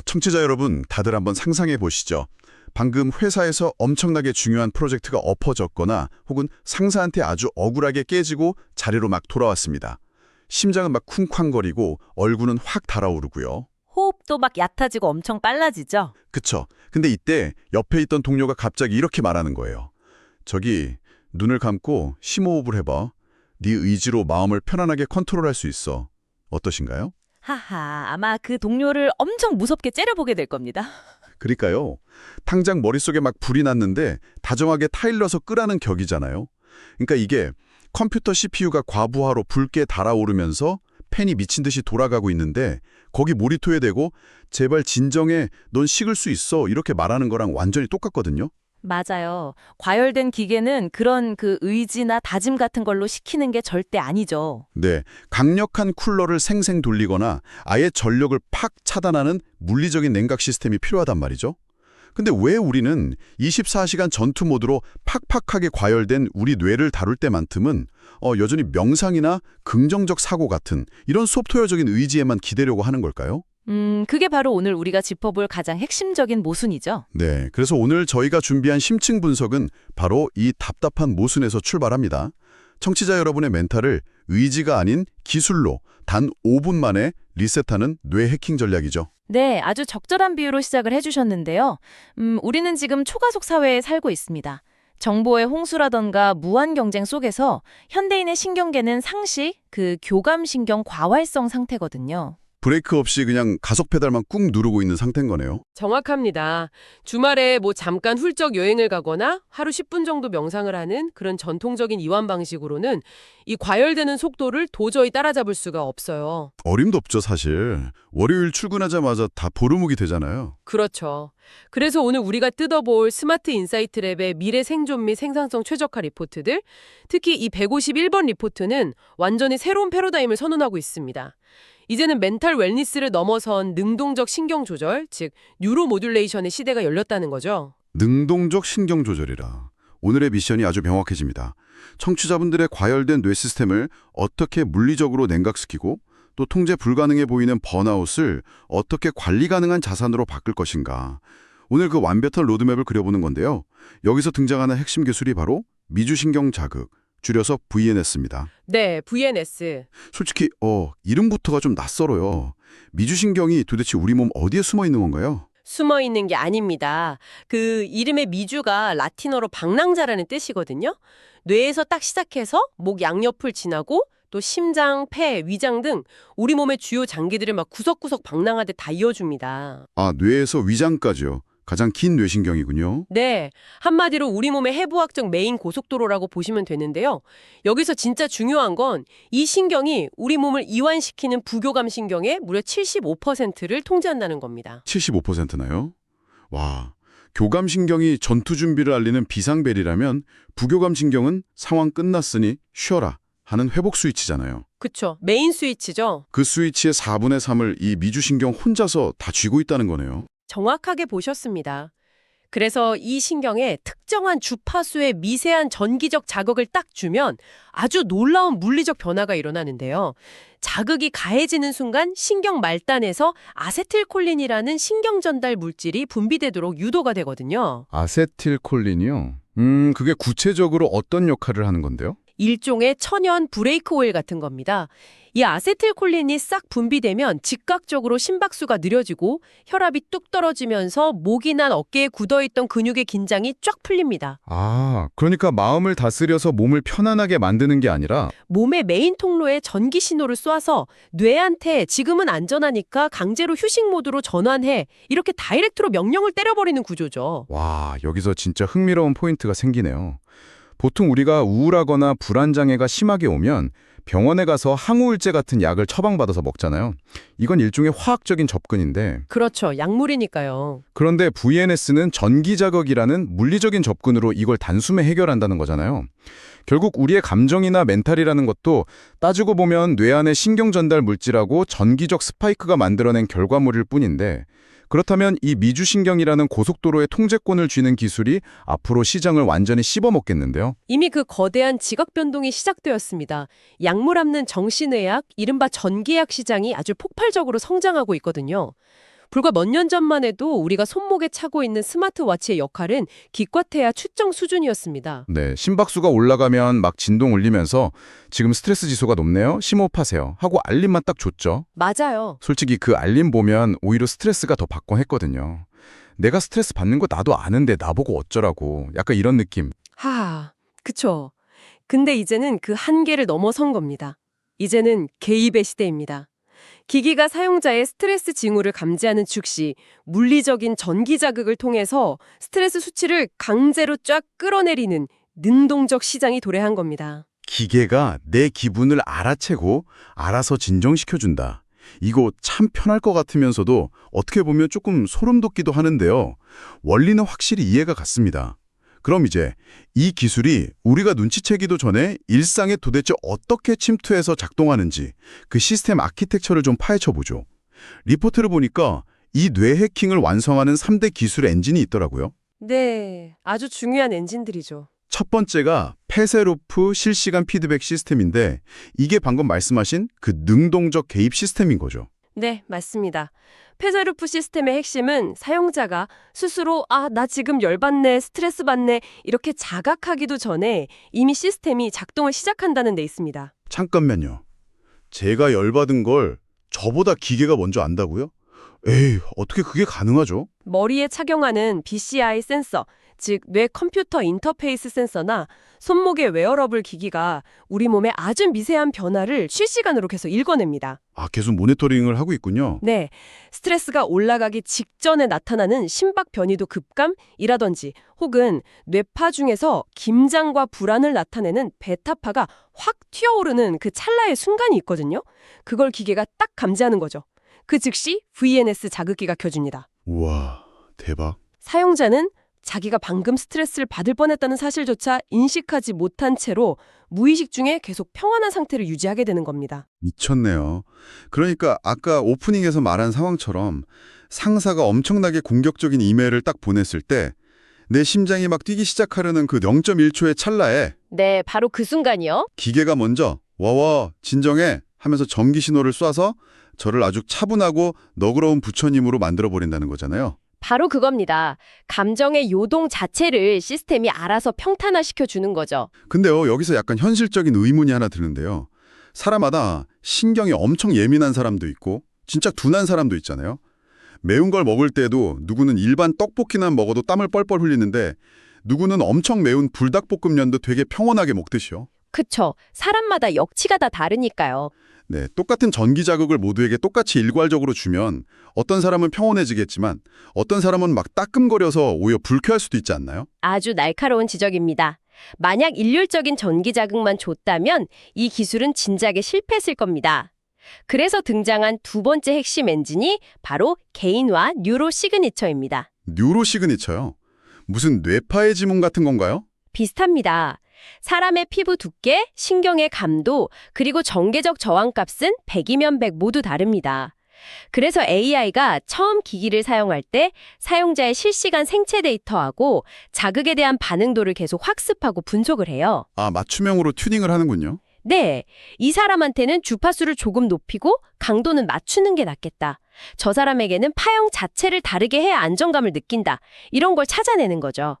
청취자 여러분, 다들 한번 상상해 보시죠. 방금 회사에서 엄청나게 중요한 프로젝트가 엎어졌거나 혹은 상사한테 아주 억울하게 깨지고 자리로 막 돌아왔습니다. 심장은 막 쿵쾅거리고 얼굴은 확 달아오르고요. 호흡도 막 얕아지고 엄청 빨라지죠? 그쵸? 근데 이때 옆에 있던 동료가 갑자기 이렇게 말하는 거예요. 저기, 눈을 감고 심호흡을 해봐. 네 의지로 마음을 편안하게 컨트롤할 수 있어. 어떠신가요? 하하, 아마 그 동료를 엄청 무섭게 째려보게 될 겁니다. 그러니까요. 당장 머릿속에 막 불이 났는데 다정하게 타일러서 끄라는 격이잖아요. 그러니까 이게 컴퓨터 CPU가 과부하로 붉게 달아오르면서 팬이 미친 듯이 돌아가고 있는데 거기 모니터에 대고 제발 진정해, 넌 식을 수 있어 이렇게 말하는 거랑 완전히 똑같거든요. 맞아요. 과열된 기계는 그런 그 의지나 다짐 같은 걸로 시키는 게 절대 아니죠. 네, 강력한 쿨러를 생생 돌리거나 아예 전력을 팍 차단하는 물리적인 냉각 시스템이 필요하단 말이죠. 근데 왜 우리는 24시간 전투 모드로 팍팍하게 과열된 우리 뇌를 다룰 때만큼은 여전히 명상이나 긍정적 사고 같은 이런 소프트웨어적인 의지에만 기대려고 하는 걸까요? 그게 바로 오늘 우리가 짚어볼 가장 핵심적인 모순이죠. 네, 그래서 오늘 저희가 준비한 심층 분석은 바로 이 답답한 모순에서 출발합니다. 청취자 여러분의 멘탈을 의지가 아닌 기술로 단 5분 만에 리셋하는 뇌 해킹 전략이죠. 네, 아주 적절한 비유로 시작을 해주셨는데요. 우리는 지금 초가속 사회에 살고 있습니다. 정보의 홍수라던가 무한 경쟁 속에서 현대인의 신경계는 상시, 그 교감신경 과활성 상태거든요. 브레이크 없이 그냥 가속 페달만 꾹 누르고 있는 상태인 거네요. 정확합니다. 주말에 뭐 잠깐 훌쩍 여행을 가거나 하루 10분 정도 명상을 하는 그런 전통적인 이완 방식으로는 이 과열되는 속도를 도저히 따라잡을 수가 없어요. 어림도 없죠, 사실. 월요일 출근하자마자 다 보름묵이 되잖아요. 그렇죠. 그래서 오늘 우리가 뜯어볼 스마트 인사이트 랩의 미래 생존 및 생산성 최적화 리포트들, 특히 이 151번 리포트는 완전히 새로운 패러다임을 선언하고 있습니다. 이제는 멘탈 웰니스를 넘어선 능동적 신경 조절, 즉 뉴로 모듈레이션의 시대가 열렸다는 거죠. 능동적 신경 조절이라. 오늘의 미션이 아주 명확해집니다. 청취자분들의 과열된 뇌 시스템을 어떻게 물리적으로 냉각시키고 또 통제 불가능해 보이는 번아웃을 어떻게 관리 가능한 자산으로 바꿀 것인가. 오늘 그 완벽한 로드맵을 그려보는 건데요. 여기서 등장하는 핵심 기술이 바로 미주신경 자극, 줄여서 VNS입니다. 네, VNS. 솔직히 이름부터가 좀 낯설어요. 미주신경이 도대체 우리 몸 어디에 숨어 있는 건가요? 숨어 있는 게 아닙니다. 그 이름의 미주가 라틴어로 방랑자라는 뜻이거든요. 뇌에서 딱 시작해서 목 양옆을 지나고 또 심장, 폐, 위장 등 우리 몸의 주요 장기들을 막 구석구석 방랑하듯 다 이어줍니다. 아, 뇌에서 위장까지요. 가장 긴 뇌신경이군요. 네, 한마디로 우리 몸의 해부학적 메인 고속도로라고 보시면 되는데요. 여기서 진짜 중요한 건 이 신경이 우리 몸을 이완시키는 부교감 신경의 무려 75%를 통제한다는 겁니다. 75%나요? 와, 교감신경이 전투 준비를 알리는 비상벨이라면 부교감신경은 상황 끝났으니 쉬어라 하는 회복 스위치잖아요. 그쵸, 메인 스위치죠. 그 스위치의 4분의 3을 이 미주신경 혼자서 다 쥐고 있다는 거네요. 정확하게 보셨습니다. 그래서 이 신경에 특정한 주파수의 미세한 전기적 자극을 딱 주면 아주 놀라운 물리적 변화가 일어나는데요. 자극이 가해지는 순간 신경 말단에서 아세틸콜린이라는 신경 전달 물질이 분비되도록 유도가 되거든요. 아세틸콜린이요? 그게 구체적으로 어떤 역할을 하는 건데요? 일종의 천연 브레이크 오일 같은 겁니다. 이 아세틸콜린이 싹 분비되면 즉각적으로 심박수가 느려지고 혈압이 뚝 떨어지면서 목이 난 어깨에 굳어있던 근육의 긴장이 쫙 풀립니다. 아, 그러니까 마음을 다스려서 몸을 편안하게 만드는 게 아니라 몸의 메인 통로에 전기 신호를 쏴서 뇌한테 지금은 안전하니까 강제로 휴식 모드로 전환해, 이렇게 다이렉트로 명령을 때려버리는 구조죠. 와, 여기서 진짜 흥미로운 포인트가 생기네요. 보통 우리가 우울하거나 불안장애가 심하게 오면 병원에 가서 항우울제 같은 약을 처방받아서 먹잖아요. 이건 일종의 화학적인 접근인데 그렇죠. 약물이니까요. 그런데 VNS는 전기자극이라는 물리적인 접근으로 이걸 단숨에 해결한다는 거잖아요. 결국 우리의 감정이나 멘탈이라는 것도 따지고 보면 뇌 안의 신경전달 물질하고 전기적 스파이크가 만들어낸 결과물일 뿐인데 그렇다면 이 미주신경이라는 고속도로의 통제권을 쥐는 기술이 앞으로 시장을 완전히 씹어먹겠는데요. 이미 그 거대한 지각 변동이 시작되었습니다. 약물 없는 정신의학, 이른바 전기의학 시장이 아주 폭발적으로 성장하고 있거든요. 불과 몇 년 전만 해도 우리가 손목에 차고 있는 스마트워치의 역할은 기껏해야 추정 수준이었습니다. 네, 심박수가 올라가면 막 진동 울리면서 지금 스트레스 지수가 높네요. 심호흡하세요. 하고 알림만 딱 줬죠. 맞아요. 솔직히 그 알림 보면 오히려 스트레스가 더 받곤 했거든요. 내가 스트레스 받는 거 나도 아는데 나보고 어쩌라고. 약간 이런 느낌. 그쵸. 근데 이제는 그 한계를 넘어선 겁니다. 이제는 개입의 시대입니다. 기기가 사용자의 스트레스 징후를 감지하는 즉시 물리적인 전기 자극을 통해서 스트레스 수치를 강제로 쫙 끌어내리는 능동적 시장이 도래한 겁니다. 기계가 내 기분을 알아채고 알아서 진정시켜준다. 이거 참 편할 것 같으면서도 어떻게 보면 조금 소름 돋기도 하는데요. 원리는 확실히 이해가 갔습니다. 그럼 이제 이 기술이 우리가 눈치채기도 전에 일상에 도대체 어떻게 침투해서 작동하는지 그 시스템 아키텍처를 좀 파헤쳐보죠. 리포트를 보니까 이 뇌 해킹을 완성하는 3대 기술 엔진이 있더라고요. 네, 아주 중요한 엔진들이죠. 첫 번째가 페세로프 실시간 피드백 시스템인데 이게 방금 말씀하신 그 능동적 개입 시스템인 거죠. 네, 맞습니다. 페자루프 시스템의 핵심은 사용자가 스스로 나 지금 열받네, 스트레스 받네 이렇게 자각하기도 전에 이미 시스템이 작동을 시작한다는 데 있습니다. 잠깐만요. 제가 열받은 걸 저보다 기계가 먼저 안다고요? 에이, 어떻게 그게 가능하죠? 머리에 착용하는 BCI 센서, 즉 뇌 컴퓨터 인터페이스 센서나 손목의 웨어러블 기기가 우리 몸의 아주 미세한 변화를 실시간으로 계속 읽어냅니다. 계속 모니터링을 하고 있군요. 네, 스트레스가 올라가기 직전에 나타나는 심박 변이도 급감이라든지 혹은 뇌파 중에서 긴장과 불안을 나타내는 베타파가 확 튀어오르는 그 찰나의 순간이 있거든요. 그걸 기계가 딱 감지하는 거죠. 그 즉시 VNS 자극기가 켜줍니다. 우와, 대박. 사용자는 자기가 방금 스트레스를 받을 뻔했다는 사실조차 인식하지 못한 채로 무의식 중에 계속 평온한 상태를 유지하게 되는 겁니다. 미쳤네요. 그러니까 아까 오프닝에서 말한 상황처럼 상사가 엄청나게 공격적인 이메일을 딱 보냈을 때 내 심장이 막 뛰기 시작하려는 그 0.1초의 찰나에 네, 바로 그 순간이요. 기계가 먼저 와와 진정해 하면서 전기 신호를 쏴서 저를 아주 차분하고 너그러운 부처님으로 만들어버린다는 거잖아요. 바로 그겁니다. 감정의 요동 자체를 시스템이 알아서 평탄화시켜 주는 거죠. 근데요, 여기서 약간 현실적인 의문이 하나 드는데요. 사람마다 신경이 엄청 예민한 사람도 있고 진짜 둔한 사람도 있잖아요. 매운 걸 먹을 때도 누구는 일반 떡볶이만 먹어도 땀을 뻘뻘 흘리는데 누구는 엄청 매운 불닭볶음면도 되게 평온하게 먹듯이요. 그쵸. 사람마다 역치가 다 다르니까요. 네, 똑같은 전기 자극을 모두에게 똑같이 일괄적으로 주면 어떤 사람은 평온해지겠지만 어떤 사람은 막 따끔거려서 오히려 불쾌할 수도 있지 않나요? 아주 날카로운 지적입니다. 만약 일률적인 전기 자극만 줬다면 이 기술은 진작에 실패했을 겁니다. 그래서 등장한 두 번째 핵심 엔진이 바로 개인화 뉴로 시그니처입니다. 뉴로 시그니처요? 무슨 뇌파의 지문 같은 건가요? 비슷합니다. 사람의 피부 두께, 신경의 감도, 그리고 전개적 저항값은 100이면 100 모두 다릅니다. 그래서 AI가 처음 기기를 사용할 때 사용자의 실시간 생체 데이터하고 자극에 대한 반응도를 계속 학습하고 분석을 해요. 맞춤형으로 튜닝을 하는군요. 네, 이 사람한테는 주파수를 조금 높이고 강도는 맞추는 게 낫겠다. 저 사람에게는 파형 자체를 다르게 해야 안정감을 느낀다. 이런 걸 찾아내는 거죠.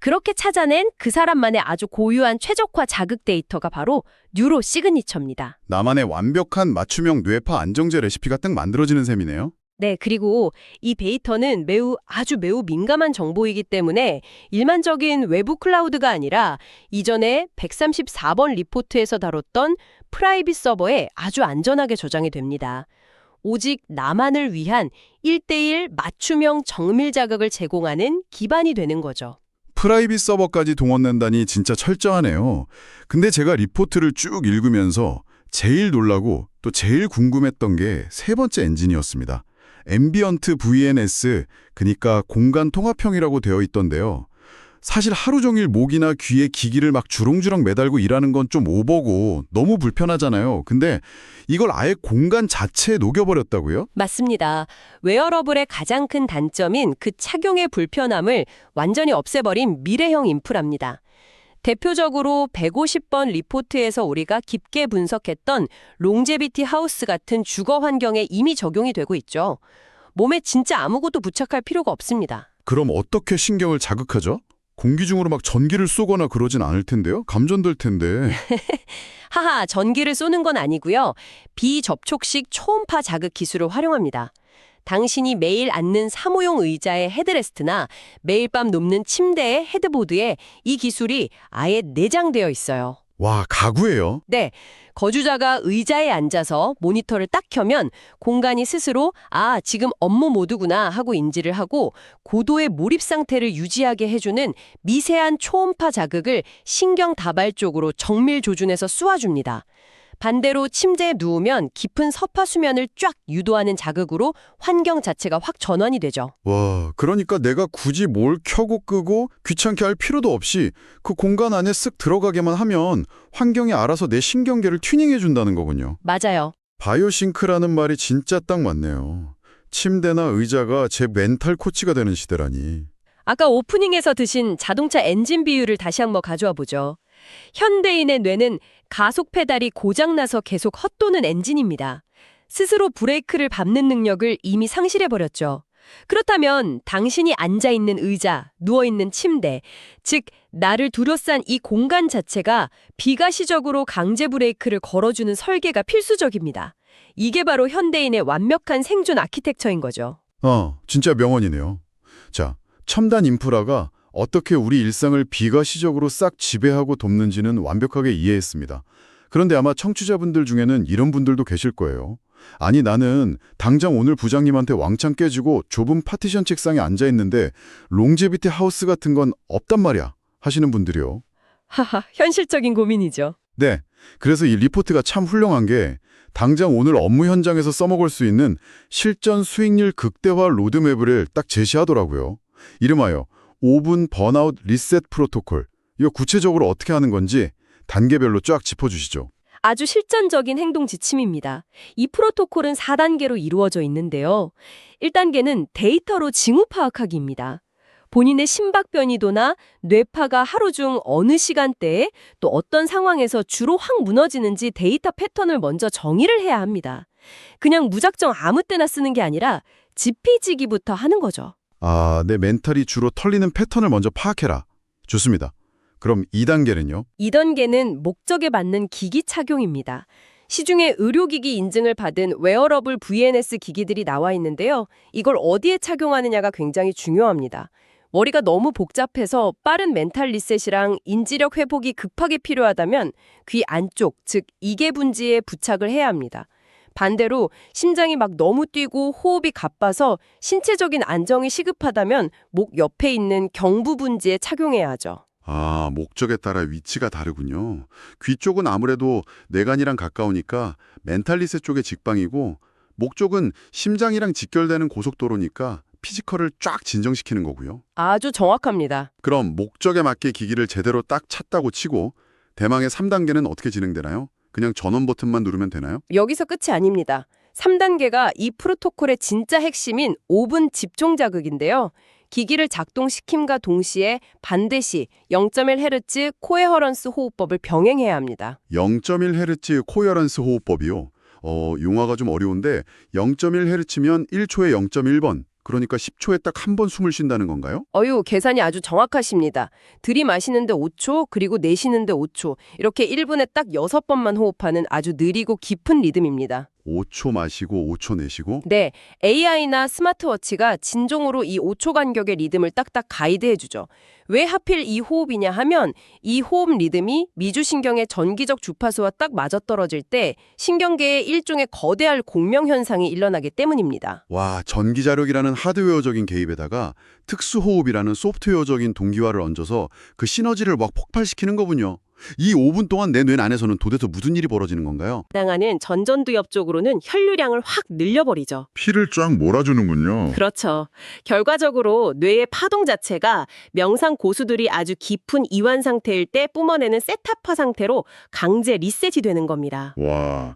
그렇게 찾아낸 그 사람만의 아주 고유한 최적화 자극 데이터가 바로 뉴로 시그니처입니다. 나만의 완벽한 맞춤형 뇌파 안정제 레시피가 딱 만들어지는 셈이네요. 네, 그리고 이 데이터는 아주 매우 민감한 정보이기 때문에 일반적인 외부 클라우드가 아니라 이전에 134번 리포트에서 다뤘던 프라이빗 서버에 아주 안전하게 저장이 됩니다. 오직 나만을 위한 1:1 맞춤형 정밀 자극을 제공하는 기반이 되는 거죠. 프라이빗 서버까지 동원된다니 진짜 철저하네요. 근데 제가 리포트를 쭉 읽으면서 제일 놀라고 또 제일 궁금했던 게 세 번째 엔진이었습니다. 앰비언트 VNS, 그러니까 공간 통합형이라고 되어 있던데요. 사실 하루 종일 목이나 귀에 기기를 막 주렁주렁 매달고 일하는 건 좀 오버고 너무 불편하잖아요. 근데 이걸 아예 공간 자체에 녹여버렸다고요? 맞습니다. 웨어러블의 가장 큰 단점인 그 착용의 불편함을 완전히 없애버린 미래형 인프라입니다. 대표적으로 150번 리포트에서 우리가 깊게 분석했던 롱제비티 하우스 같은 주거 환경에 이미 적용이 되고 있죠. 몸에 진짜 아무것도 부착할 필요가 없습니다. 그럼 어떻게 신경을 자극하죠? 공기 중으로 막 전기를 쏘거나 그러진 않을 텐데요? 감전될 텐데. 하하, 전기를 쏘는 건 아니고요. 비접촉식 초음파 자극 기술을 활용합니다. 당신이 매일 앉는 사무용 의자의 헤드레스트나 매일 밤 눕는 침대의 헤드보드에 이 기술이 아예 내장되어 있어요. 와, 가구예요? 네, 거주자가 의자에 앉아서 모니터를 딱 켜면 공간이 스스로 아, 지금 업무 모드구나 하고 인지를 하고 고도의 몰입 상태를 유지하게 해주는 미세한 초음파 자극을 신경 다발 쪽으로 정밀 조준해서 쏘아줍니다. 반대로 침대에 누우면 깊은 서파 수면을 쫙 유도하는 자극으로 환경 자체가 확 전환이 되죠. 와, 그러니까 내가 굳이 뭘 켜고 끄고 귀찮게 할 필요도 없이 그 공간 안에 쓱 들어가게만 하면 환경이 알아서 내 신경계를 튜닝해 준다는 거군요. 맞아요. 바이오싱크라는 말이 진짜 딱 맞네요. 침대나 의자가 제 멘탈 코치가 되는 시대라니. 아까 오프닝에서 드신 자동차 엔진 비유를 다시 한번 가져와 보죠. 현대인의 뇌는 가속 페달이 고장나서 계속 헛도는 엔진입니다. 스스로 브레이크를 밟는 능력을 이미 상실해버렸죠. 그렇다면 당신이 앉아있는 의자, 누워있는 침대, 즉 나를 둘러싼 이 공간 자체가 비가시적으로 강제 브레이크를 걸어주는 설계가 필수적입니다. 이게 바로 현대인의 완벽한 생존 아키텍처인 거죠. 진짜 명언이네요. 자, 첨단 인프라가 어떻게 우리 일상을 비가시적으로 싹 지배하고 돕는지는 완벽하게 이해했습니다. 그런데 아마 청취자분들 중에는 이런 분들도 계실 거예요. 아니, 나는 당장 오늘 부장님한테 왕창 깨지고 좁은 파티션 책상에 앉아있는데 롱제비티 하우스 같은 건 없단 말이야 하시는 분들이요. 하하, 현실적인 고민이죠. 네, 그래서 이 리포트가 참 훌륭한 게 당장 오늘 업무 현장에서 써먹을 수 있는 실전 수익률 극대화 로드맵을 딱 제시하더라고요. 이름하여 5분 번아웃 리셋 프로토콜. 이거 구체적으로 어떻게 하는 건지 단계별로 쫙 짚어주시죠. 아주 실전적인 행동 지침입니다. 이 프로토콜은 4단계로 이루어져 있는데요. 1단계는 데이터로 징후 파악하기입니다. 본인의 심박 변이도나 뇌파가 하루 중 어느 시간대에 또 어떤 상황에서 주로 확 무너지는지 데이터 패턴을 먼저 정의를 해야 합니다. 그냥 무작정 아무 때나 쓰는 게 아니라 지피지기부터 하는 거죠. 아, 내 멘탈이 주로 털리는 패턴을 먼저 파악해라. 좋습니다. 그럼 2단계는요? 2단계는 목적에 맞는 기기 착용입니다. 시중에 의료기기 인증을 받은 웨어러블 VNS 기기들이 나와 있는데요. 이걸 어디에 착용하느냐가 굉장히 중요합니다. 머리가 너무 복잡해서 빠른 멘탈 리셋이랑 인지력 회복이 급하게 필요하다면 귀 안쪽, 즉 이계 분지에 부착을 해야 합니다. 반대로 심장이 막 너무 뛰고 호흡이 가빠서 신체적인 안정이 시급하다면 목 옆에 있는 경부 분지에 착용해야 하죠. 아, 목적에 따라 위치가 다르군요. 귀 쪽은 아무래도 뇌간이랑 가까우니까 멘탈리셋 쪽에 직방이고 목 쪽은 심장이랑 직결되는 고속도로니까 피지컬을 쫙 진정시키는 거고요. 아주 정확합니다. 그럼 목적에 맞게 기기를 제대로 딱 찾다고 치고 대망의 3단계는 어떻게 진행되나요? 그냥 전원 버튼만 누르면 되나요? 여기서 끝이 아닙니다. 3단계가 이 프로토콜의 진짜 핵심인 5분 집중 자극인데요. 기기를 작동시킴과 동시에 반드시 0.1Hz 코헤어런스 호흡법을 병행해야 합니다. 0.1Hz 코헤어런스 호흡법이요. 용어가 좀 어려운데 0.1Hz면 1초에 0.1번. 그러니까 10초에 딱 한 번 숨을 쉰다는 건가요? 계산이 아주 정확하십니다. 들이마시는데 5초, 그리고 내쉬는데 5초. 이렇게 1분에 딱 6번만 호흡하는 아주 느리고 깊은 리듬입니다. 5초 마시고 5초 내쉬고? 네, AI나 스마트워치가 진정으로 이 5초 간격의 리듬을 딱딱 가이드해주죠. 왜 하필 이 호흡이냐 하면 이 호흡 리듬이 미주신경의 전기적 주파수와 딱 맞아떨어질 때 신경계에 일종의 거대한 공명현상이 일어나기 때문입니다. 와, 전기자력이라는 하드웨어적인 개입에다가 특수호흡이라는 소프트웨어적인 동기화를 얹어서 그 시너지를 막 폭발시키는 거군요. 이 5분 동안 내 뇌 안에서는 도대체 무슨 일이 벌어지는 건가요? 해당하는 전전두엽 쪽으로는 혈류량을 확 늘려버리죠. 피를 쫙 몰아주는군요. 그렇죠. 결과적으로 뇌의 파동 자체가 명상 고수들이 아주 깊은 이완 상태일 때 뿜어내는 세타파 상태로 강제 리셋이 되는 겁니다. 와,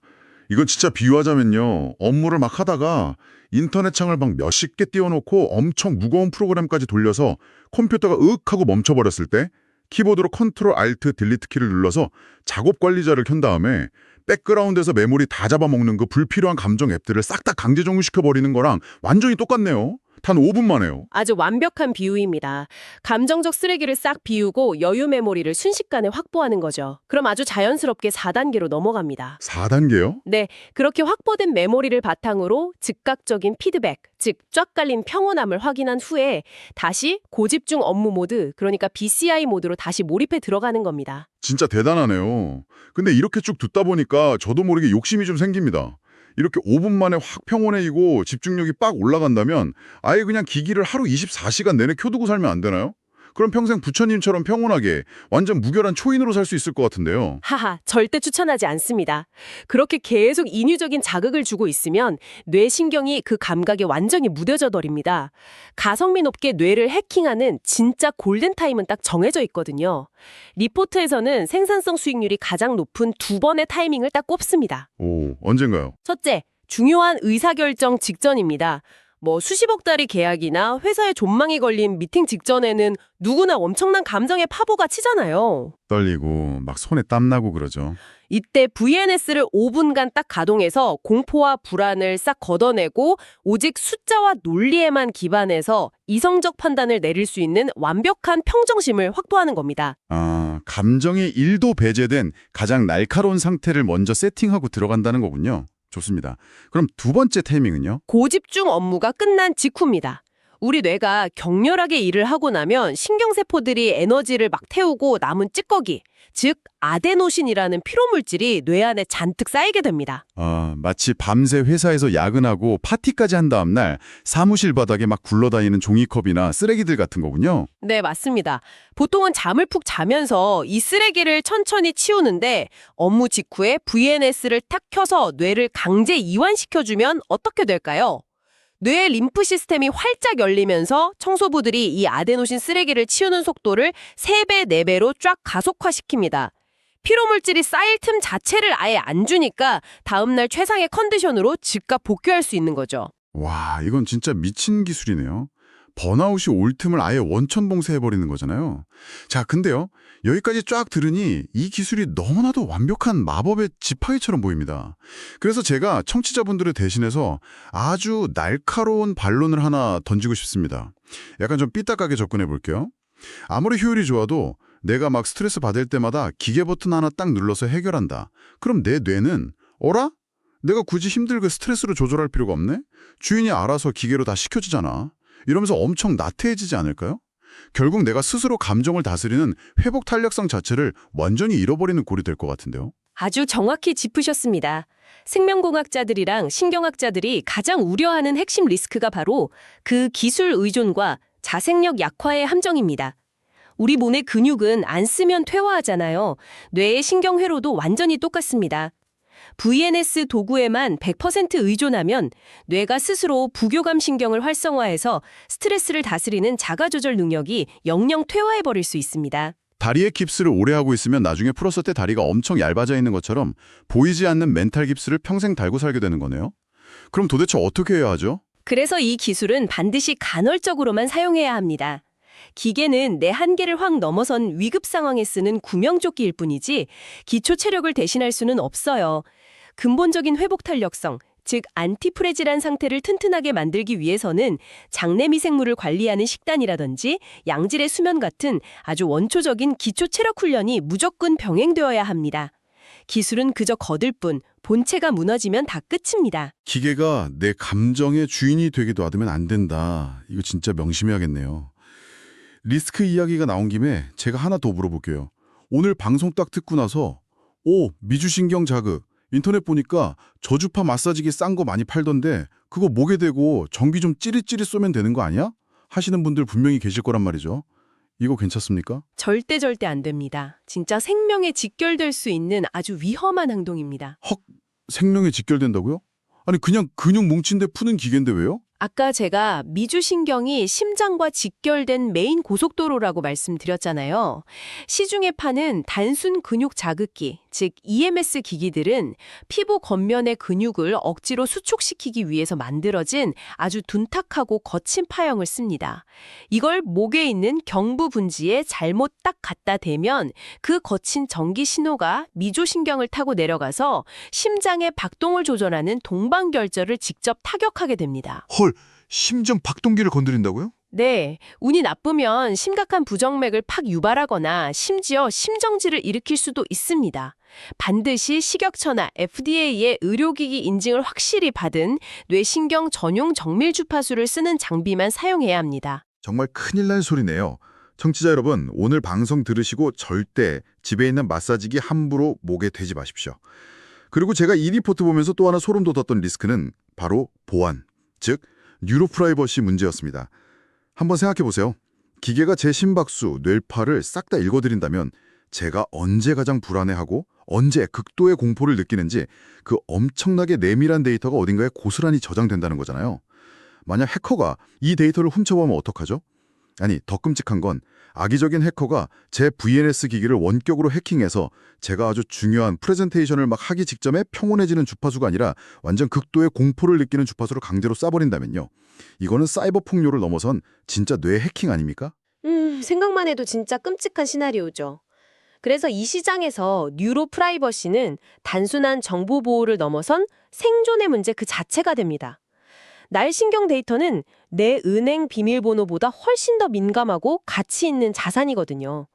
이건 진짜 비유하자면요. 업무를 막 하다가 인터넷 창을 막 몇십 개 띄워놓고 엄청 무거운 프로그램까지 돌려서 컴퓨터가 으윽 하고 멈춰버렸을 때 키보드로 컨트롤 알트 딜리트 키를 눌러서 작업 관리자를 켠 다음에 백그라운드에서 메모리 다 잡아먹는 그 불필요한 감정 앱들을 싹 다 강제 종료시켜버리는 거랑 완전히 똑같네요. 단 5분 만에요. 아주 완벽한 비유입니다. 감정적 쓰레기를 싹 비우고 여유 메모리를 순식간에 확보하는 거죠. 그럼 아주 자연스럽게 4단계로 넘어갑니다. 4단계요? 네, 그렇게 확보된 메모리를 바탕으로 즉각적인 피드백, 즉 쫙 깔린 평온함을 확인한 후에 다시 고집중 업무 모드, 그러니까 BCI 모드로 다시 몰입해 들어가는 겁니다. 진짜 대단하네요. 근데 이렇게 쭉 듣다 보니까 저도 모르게 욕심이 좀 생깁니다. 이렇게 5분 만에 확 평온해지고 집중력이 빡 올라간다면 아예 그냥 기기를 하루 24시간 내내 켜두고 살면 안 되나요? 그럼 평생 부처님처럼 평온하게 완전 무결한 초인으로 살 수 있을 것 같은데요. 하하, 절대 추천하지 않습니다. 그렇게 계속 인위적인 자극을 주고 있으면 뇌신경이 그 감각에 완전히 무뎌져 버립니다. 가성비 높게 뇌를 해킹하는 진짜 골든타임은 딱 정해져 있거든요. 리포트에서는 생산성 수익률이 가장 높은 2번의 타이밍을 딱 꼽습니다. 오, 언젠가요? 첫째, 중요한 의사결정 직전입니다. 수십억 달러 계약이나 회사에 존망이 걸린 미팅 직전에는 누구나 엄청난 감정의 파보가 치잖아요. 떨리고 막 손에 땀나고 그러죠. 이때 VNS를 5분간 딱 가동해서 공포와 불안을 싹 걷어내고 오직 숫자와 논리에만 기반해서 이성적 판단을 내릴 수 있는 완벽한 평정심을 확보하는 겁니다. 아, 감정이 1도 배제된 가장 날카로운 상태를 먼저 세팅하고 들어간다는 거군요. 좋습니다. 그럼 두 번째 타이밍은요? 고집중 업무가 끝난 직후입니다. 우리 뇌가 격렬하게 일을 하고 나면 신경세포들이 에너지를 막 태우고 남은 찌꺼기, 즉 아데노신이라는 피로물질이 뇌 안에 잔뜩 쌓이게 됩니다. 아, 마치 밤새 회사에서 야근하고 파티까지 한 다음 날 사무실 바닥에 막 굴러다니는 종이컵이나 쓰레기들 같은 거군요. 네, 맞습니다. 보통은 잠을 푹 자면서 이 쓰레기를 천천히 치우는데 업무 직후에 VNS를 탁 켜서 뇌를 강제 이완시켜주면 어떻게 될까요? 뇌의 림프 시스템이 활짝 열리면서 청소부들이 이 아데노신 쓰레기를 치우는 속도를 3배, 4배로 쫙 가속화시킵니다. 피로물질이 쌓일 틈 자체를 아예 안 주니까 다음날 최상의 컨디션으로 즉각 복귀할 수 있는 거죠. 와, 이건 진짜 미친 기술이네요. 번아웃이 올 틈을 아예 원천봉쇄해버리는 거잖아요. 자, 근데요. 여기까지 쫙 들으니 이 기술이 너무나도 완벽한 마법의 지팡이처럼 보입니다. 그래서 제가 청취자분들을 대신해서 아주 날카로운 반론을 하나 던지고 싶습니다. 약간 좀 삐딱하게 접근해 볼게요. 아무리 효율이 좋아도 내가 막 스트레스 받을 때마다 기계 버튼 하나 딱 눌러서 해결한다. 그럼 내 뇌는 어라? 내가 굳이 힘들게 스트레스로 조절할 필요가 없네? 주인이 알아서 기계로 다 시켜주잖아. 이러면서 엄청 나태해지지 않을까요? 결국 내가 스스로 감정을 다스리는 회복 탄력성 자체를 완전히 잃어버리는 꼴이 될 것 같은데요. 아주 정확히 짚으셨습니다. 생명공학자들이랑 신경학자들이 가장 우려하는 핵심 리스크가 바로 그 기술 의존과 자생력 약화의 함정입니다. 우리 몸의 근육은 안 쓰면 퇴화하잖아요. 뇌의 신경회로도 완전히 똑같습니다. VNS 도구에만 100% 의존하면 뇌가 스스로 부교감 신경을 활성화해서 스트레스를 다스리는 자가조절 능력이 영영 퇴화해버릴 수 있습니다. 다리에 깁스를 오래 하고 있으면 나중에 풀었을 때 다리가 엄청 얇아져 있는 것처럼 보이지 않는 멘탈 깁스를 평생 달고 살게 되는 거네요. 그럼 도대체 어떻게 해야 하죠? 그래서 이 기술은 반드시 간헐적으로만 사용해야 합니다. 기계는 내 한계를 확 넘어선 위급 상황에 쓰는 구명조끼일 뿐이지 기초 체력을 대신할 수는 없어요. 근본적인 회복 탄력성, 즉 안티프레질한 상태를 튼튼하게 만들기 위해서는 장내 미생물을 관리하는 식단이라든지 양질의 수면 같은 아주 원초적인 기초 체력 훈련이 무조건 병행되어야 합니다. 기술은 그저 거들 뿐 본체가 무너지면 다 끝입니다. 기계가 내 감정의 주인이 되게 놔두면 안 된다. 이거 진짜 명심해야겠네요. 리스크 이야기가 나온 김에 제가 하나 더 물어볼게요. 오늘 방송 딱 듣고 나서 미주신경 자극, 인터넷 보니까 저주파 마사지기 싼 거 많이 팔던데 그거 목에 대고 전기 좀 찌릿찌릿 쏘면 되는 거 아니야? 하시는 분들 분명히 계실 거란 말이죠. 이거 괜찮습니까? 절대 안 됩니다. 진짜 생명에 직결될 수 있는 아주 위험한 행동입니다. 헉, 생명에 직결된다고요? 아니 그냥 근육 뭉친 데 푸는 기계인데 왜요? 아까 제가 미주신경이 심장과 직결된 메인 고속도로라고 말씀드렸잖아요. 시중에 파는 단순 근육 자극기, 즉 EMS 기기들은 피부 겉면의 근육을 억지로 수축시키기 위해서 만들어진 아주 둔탁하고 거친 파형을 씁니다. 이걸 목에 있는 경부 분지에 잘못 딱 갖다 대면 그 거친 전기 신호가 미조신경을 타고 내려가서 심장의 박동을 조절하는 동방결절을 직접 타격하게 됩니다. 헐, 심장 박동기를 건드린다고요? 네, 운이 나쁘면 심각한 부정맥을 팍 유발하거나 심지어 심정지를 일으킬 수도 있습니다. 반드시 식약처나 FDA의 의료기기 인증을 확실히 받은 뇌신경 전용 정밀 주파수를 쓰는 장비만 사용해야 합니다. 정말 큰일 날 소리네요. 청취자 여러분, 오늘 방송 들으시고 절대 집에 있는 마사지기 함부로 목에 대지 마십시오. 그리고 제가 이 리포트 보면서 또 하나 소름 돋았던 리스크는 바로 보안, 즉 뉴로프라이버시 문제였습니다. 한번 생각해 보세요. 기계가 제 심박수, 뇌파를 싹 다 읽어드린다면 제가 언제 가장 불안해하고 언제 극도의 공포를 느끼는지 그 엄청나게 내밀한 데이터가 어딘가에 고스란히 저장된다는 거잖아요. 만약 해커가 이 데이터를 훔쳐보면 어떡하죠? 아니, 더 끔찍한 건 악의적인 해커가 제 VNS 기기를 원격으로 해킹해서 제가 아주 중요한 프레젠테이션을 막 하기 직전에 평온해지는 주파수가 아니라 완전 극도의 공포를 느끼는 주파수를 강제로 쏴버린다면요. 이거는 사이버 폭력을 넘어선 진짜 뇌 해킹 아닙니까? 생각만 해도 진짜 끔찍한 시나리오죠. 그래서 이 시장에서 뉴로 프라이버시는 단순한 정보 보호를 넘어선 생존의 문제 그 자체가 됩니다. 날신경 데이터는 내 은행 비밀번호보다 훨씬 더 민감하고 가치 있는 자산이거든요.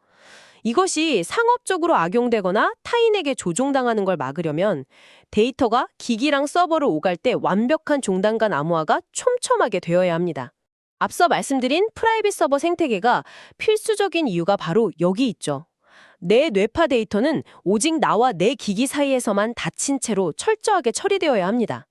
이것이 상업적으로 악용되거나 타인에게 조종당하는 걸 막으려면 데이터가 기기랑 서버를 오갈 때 완벽한 종단간 암호화가 촘촘하게 되어야 합니다. 앞서 말씀드린 프라이빗 서버 생태계가 필수적인 이유가 바로 여기 있죠. 내 뇌파 데이터는 오직 나와 내 기기 사이에서만 닫힌 채로 철저하게 처리되어야 합니다.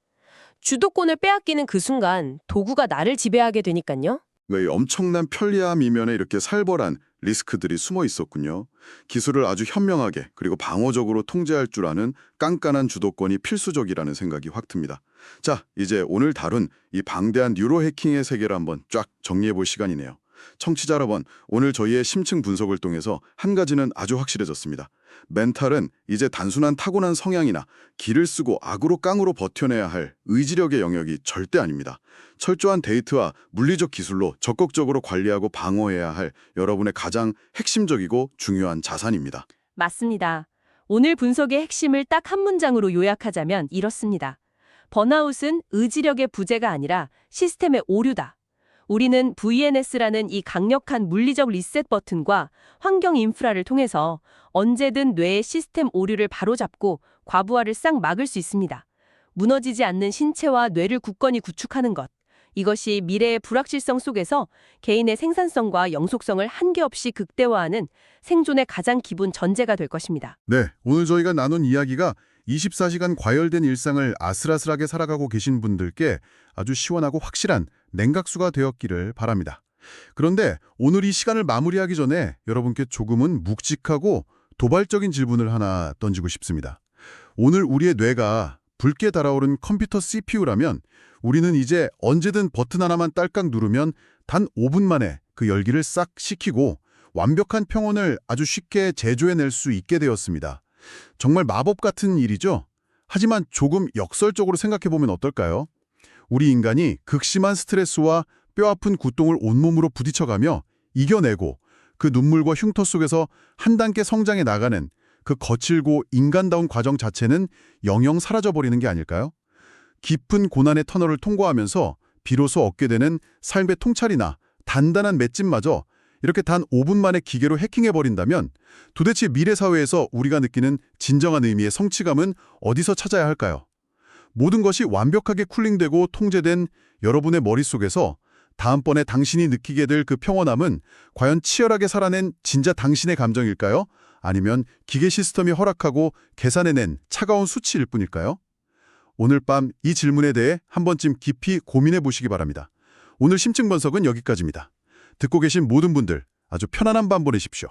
주도권을 빼앗기는 그 순간 도구가 나를 지배하게 되니까요. 왜 엄청난 편리함 이면에 이렇게 살벌한 리스크들이 숨어 있었군요. 기술을 아주 현명하게 그리고 방어적으로 통제할 줄 아는 깐깐한 주도권이 필수적이라는 생각이 확 듭니다. 자, 이제 오늘 다룬 이 방대한 뉴로 해킹의 세계를 한번 쫙 정리해 볼 시간이네요. 청취자 여러분, 오늘 저희의 심층 분석을 통해서 한 가지는 아주 확실해졌습니다. 멘탈은 이제 단순한 타고난 성향이나 기를 쓰고 악으로 깡으로 버텨내야 할 의지력의 영역이 절대 아닙니다. 철저한 데이터와 물리적 기술로 적극적으로 관리하고 방어해야 할 여러분의 가장 핵심적이고 중요한 자산입니다. 맞습니다. 오늘 분석의 핵심을 딱 한 문장으로 요약하자면 이렇습니다. 번아웃은 의지력의 부재가 아니라 시스템의 오류다. 우리는 VNS라는 이 강력한 물리적 리셋 버튼과 환경 인프라를 통해서 언제든 뇌의 시스템 오류를 바로잡고 과부하를 싹 막을 수 있습니다. 무너지지 않는 신체와 뇌를 굳건히 구축하는 것. 이것이 미래의 불확실성 속에서 개인의 생산성과 영속성을 한계없이 극대화하는 생존의 가장 기본 전제가 될 것입니다. 네, 오늘 저희가 나눈 이야기가 24시간 과열된 일상을 아슬아슬하게 살아가고 계신 분들께 아주 시원하고 확실한 냉각수가 되었기를 바랍니다. 그런데 오늘 이 시간을 마무리하기 전에 여러분께 조금은 묵직하고 도발적인 질문을 하나 던지고 싶습니다. 오늘 우리의 뇌가 붉게 달아오른 컴퓨터 CPU라면 우리는 이제 언제든 버튼 하나만 딸깍 누르면 단 5분 만에 그 열기를 싹 식히고 완벽한 평온을 아주 쉽게 제조해낼 수 있게 되었습니다. 정말 마법 같은 일이죠? 하지만 조금 역설적으로 생각해보면 어떨까요? 우리 인간이 극심한 스트레스와 뼈아픈 고통을 온몸으로 부딪혀가며 이겨내고 그 눈물과 흉터 속에서 한 단계 성장해 나가는 그 거칠고 인간다운 과정 자체는 영영 사라져버리는 게 아닐까요? 깊은 고난의 터널을 통과하면서 비로소 얻게 되는 삶의 통찰이나 단단한 맷집마저 이렇게 단 5분 만에 기계로 해킹해버린다면 도대체 미래 사회에서 우리가 느끼는 진정한 의미의 성취감은 어디서 찾아야 할까요? 모든 것이 완벽하게 쿨링되고 통제된 여러분의 머릿속에서 다음번에 당신이 느끼게 될 그 평온함은 과연 치열하게 살아낸 진짜 당신의 감정일까요? 아니면 기계 시스템이 허락하고 계산해낸 차가운 수치일 뿐일까요? 오늘 밤 이 질문에 대해 한 번쯤 깊이 고민해 보시기 바랍니다. 오늘 심층 분석은 여기까지입니다. 듣고 계신 모든 분들 아주 편안한 밤 보내십시오.